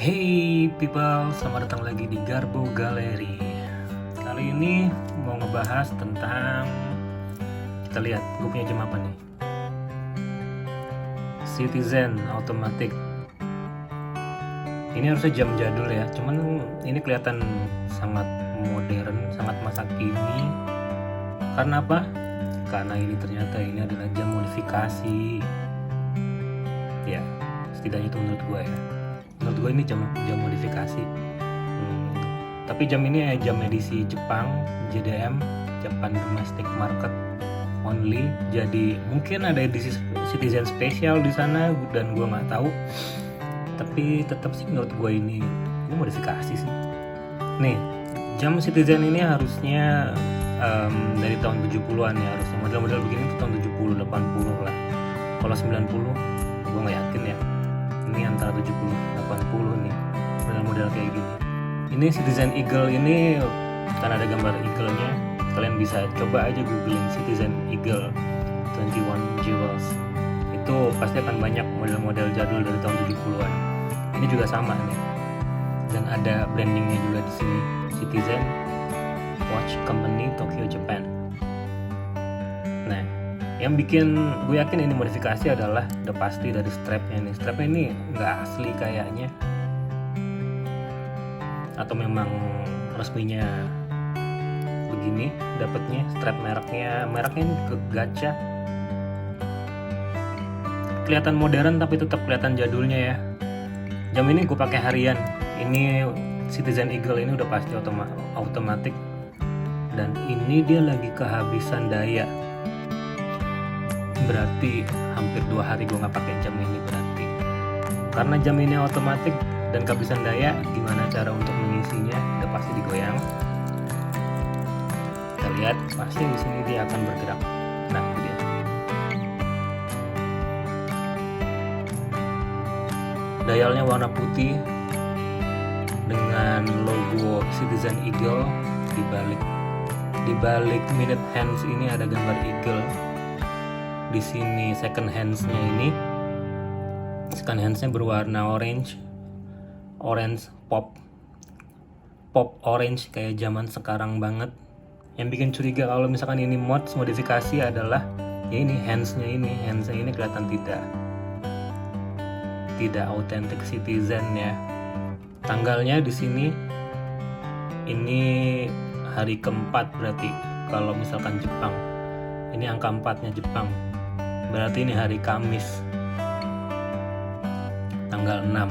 Hey people, selamat datang lagi di Garbo Galeri. Kali ini mau ngebahas tentang, kita lihat gue punya jam apa nih, Citizen Automatic. Ini harusnya jam jadul ya, cuman ini kelihatan sangat modern, sangat masa kini. Karena apa? Karena ini ternyata ini adalah jam modifikasi. Ya, setidaknya itu menurut gue ya. Menurut gue ini jam modifikasi. Tapi jam ini jam edisi Jepang, JDM, Japan Domestic Market Only. Jadi mungkin ada edisi Citizen spesial di sana dan gue nggak tahu. Tapi tetap sih menurut gue ini modifikasi sih. Nih, jam Citizen ini harusnya dari tahun 70-an ya, harusnya model-model begini tuh tahun 70, 80 lah. Kalau 90 gue nggak yakin ya. Ini antara 70 80 nih model-model kayak gini. Ini Citizen Eagle ini karena ada gambar eagle-nya, kalian bisa coba aja googling Citizen Eagle 21 Jewels. Itu pasti akan banyak model-model jadul dari tahun 70-an. Ini juga sama nih. Dan ada brandingnya juga di sini, Citizen Watch Company Tokyo Japan. Nah, yang bikin gue yakin ini modifikasi adalah udah pasti dari strapnya nih. Strapnya ini nggak asli kayaknya, atau memang resminya begini dapatnya strap mereknya ini ke gacha. Kelihatan modern tapi tetap kelihatan jadulnya ya. Jam ini gue pakai harian. Ini Citizen Eagle ini udah pasti otomatis, dan ini dia lagi kehabisan daya. Berarti hampir 2 hari gue nggak pakai jam ini berarti. Karena jam ini otomatis dan kehabisan daya, gimana cara untuk mengisinya? Udah pasti digoyang. Kita lihat, pasti di sini dia akan bergerak. Nah, itu dia. Dialnya warna putih dengan logo Citizen Eagle di balik minute hands ini ada gambar eagle. Di sini second hands-nya berwarna orange pop orange kayak zaman sekarang banget. Yang bikin curiga kalau misalkan ini modifikasi adalah ya ini hands-nya ini kelihatan tidak authentic Citizen ya. Tanggalnya di sini ini hari keempat, berarti kalau misalkan Jepang ini angka 4-nya Jepang. Berarti ini hari Kamis tanggal 6.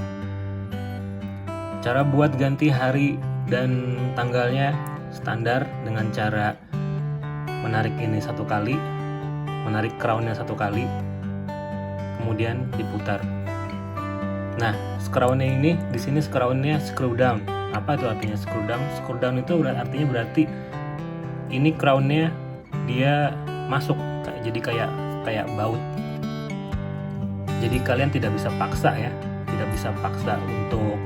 Cara buat ganti hari dan tanggalnya standar dengan cara menarik ini 1 kali, menarik crown-nya 1 kali, kemudian diputar. Nah, crown-nya ini di sini crown-nya screw down. Apa itu artinya screw down? Screw down itu artinya berarti ini crown-nya dia masuk, jadi kayak baut. Jadi kalian tidak bisa paksa untuk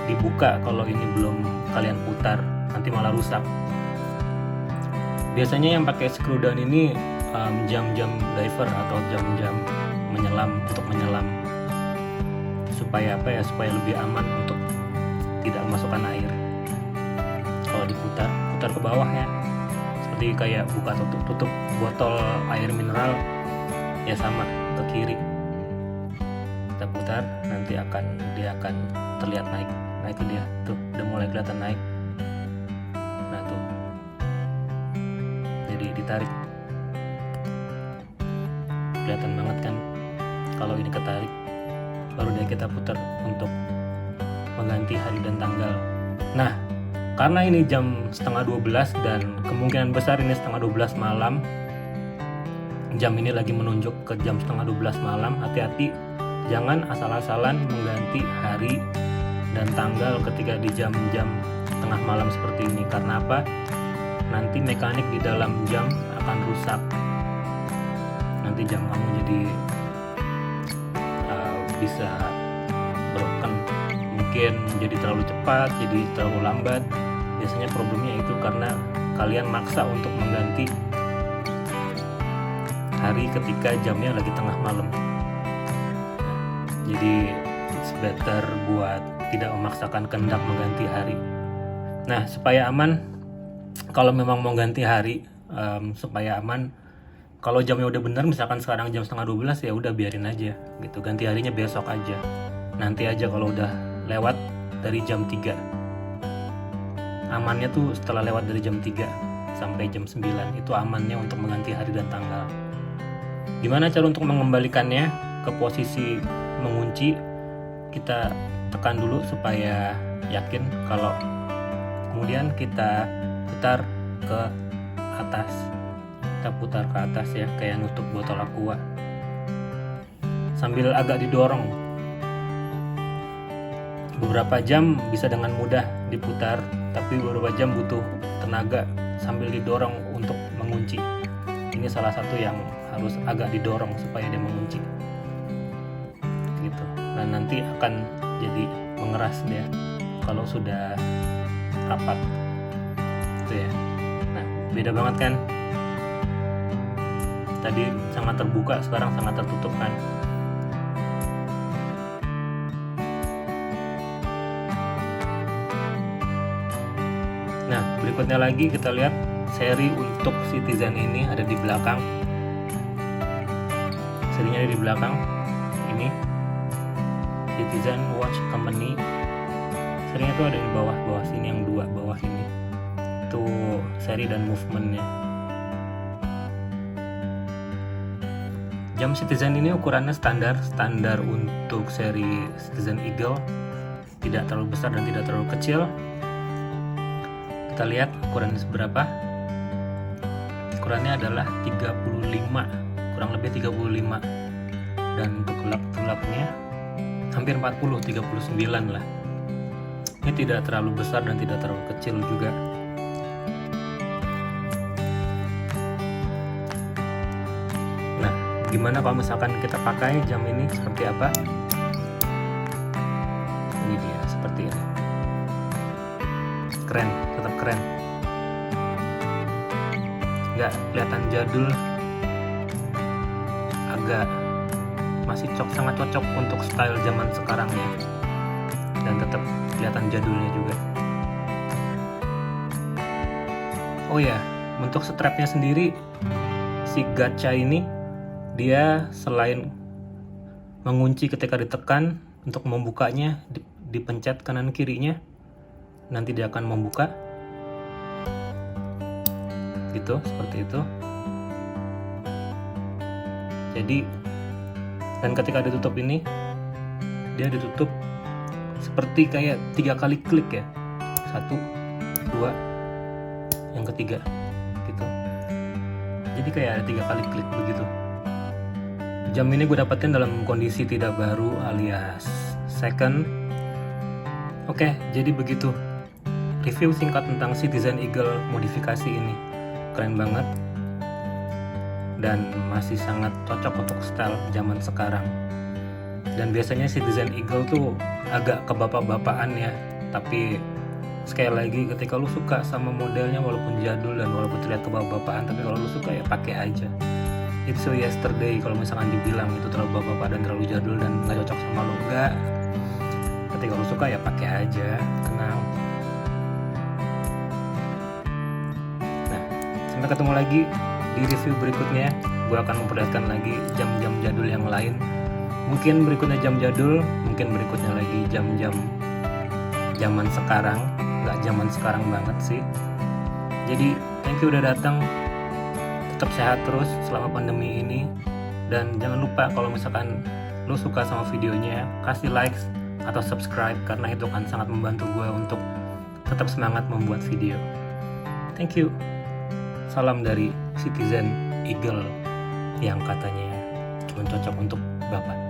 dibuka kalau ini belum kalian putar, nanti malah rusak. Biasanya yang pakai screw down ini jam-jam diver atau jam-jam untuk menyelam supaya supaya lebih aman untuk tidak memasukkan air. Kalau diputar ke bawah ya, seperti kayak buka tutup botol air mineral ya, sama ke kiri. Kita putar, nanti dia akan terlihat naik. Nah itu dia tuh, udah mulai kelihatan naik. Nah tuh, jadi ditarik, kelihatan banget kan kalau ini ketarik. Baru deh kita putar untuk mengganti hari dan tanggal. Nah, karena ini jam 11:30 dan kemungkinan besar ini 11:30 malam, jam ini lagi menunjuk ke jam 11:30 malam. Hati-hati, jangan asal-asalan mengganti hari dan tanggal ketika di jam-jam tengah malam seperti ini. Karena apa? Nanti mekanik di dalam jam akan rusak. Nanti jam kamu jadi bisa broken, mungkin jadi terlalu cepat, jadi terlalu lambat. Biasanya problemnya itu karena kalian maksa untuk mengganti hari ketika jamnya lagi tengah malam. Jadi better buat tidak memaksakan kehendak mengganti hari. Nah, supaya aman, kalau memang mau ganti hari, supaya aman, kalau jamnya udah bener, misalkan sekarang jam 11:30, ya udah biarin aja gitu, ganti harinya besok aja. Nanti aja kalau udah lewat dari jam 3. Amannya tuh setelah lewat dari jam 3 sampai jam 9, itu amannya untuk mengganti hari dan tanggal. Gimana cara untuk mengembalikannya ke posisi mengunci? Kita tekan dulu supaya yakin, kalau kemudian kita putar ke atas. Kita putar ke atas ya, kayak nutup botol aqua. Sambil agak didorong. Beberapa jam bisa dengan mudah diputar, tapi beberapa jam butuh tenaga sambil didorong untuk mengunci. Ini salah satu yang harus agak didorong supaya dia mengunci. Gitu. Dan nanti akan jadi mengeras dia kalau sudah rapat. Itu ya. Nah, beda banget kan? Tadi sangat terbuka, sekarang sangat tertutup kan? Nah, berikutnya lagi kita lihat seri untuk Citizen ini ada di belakang. Serinya ada di belakang. Ini Citizen Watch Company. Serinya tuh ada di bawah sini, yang 2 bawah ini. Itu seri dan movementnya. Jam Citizen ini ukurannya standar untuk seri Citizen Eagle, tidak terlalu besar dan tidak terlalu kecil. Kita lihat ukurannya seberapa. Ukurannya adalah 35, kurang lebih 35. Dan untuk gelap-gelapnya hampir 40, 39 lah. Ini tidak terlalu besar dan tidak terlalu kecil juga. Nah, gimana kalau misalkan kita pakai jam ini seperti apa? Ini dia, seperti ini. Keren, tetap keren. Nggak kelihatan jadul, agak masih sangat cocok untuk style zaman sekarang ya, dan tetap kelihatan jadulnya juga. Oh ya, untuk strapnya sendiri, si gacha ini dia selain mengunci ketika ditekan, untuk membukanya dipencet kanan kirinya, nanti dia akan membuka gitu, seperti itu. Jadi, dan ketika ditutup ini, dia ditutup seperti kayak 3 kali klik ya, 1, 2, yang ketiga gitu. Jadi kayak ada 3 kali klik begitu. Jam ini gue dapetin dalam kondisi tidak baru alias second. Oke, jadi begitu review singkat tentang Citizen Eagle modifikasi ini. Keren banget dan masih sangat cocok untuk style zaman sekarang. Dan biasanya Citizen Eagle tuh agak kebapak-bapakan ya, tapi sekali lagi ketika lu suka sama modelnya, walaupun jadul dan walaupun terlihat kebapak-bapakan, tapi kalau lu suka ya pakai aja. It's so yesterday kalau misalkan dibilang itu terlalu bapak dan terlalu jadul dan nggak cocok sama lu, enggak. Ketika lu suka ya pakai aja, tenang. Nah, sampai ketemu lagi di review berikutnya. Gue akan memperlihatkan lagi jam-jam jadul yang lain. Mungkin berikutnya jam jadul, mungkin berikutnya lagi jam-jam zaman sekarang. Nggak zaman sekarang banget sih. Jadi thank you udah datang. Tetap sehat terus selama pandemi ini. Dan jangan lupa kalau misalkan lo suka sama videonya, kasih likes atau subscribe, karena itu akan sangat membantu gue untuk tetap semangat membuat video. Thank you. Salam dari Citizen Eagle yang katanya cuma cocok untuk Bapak.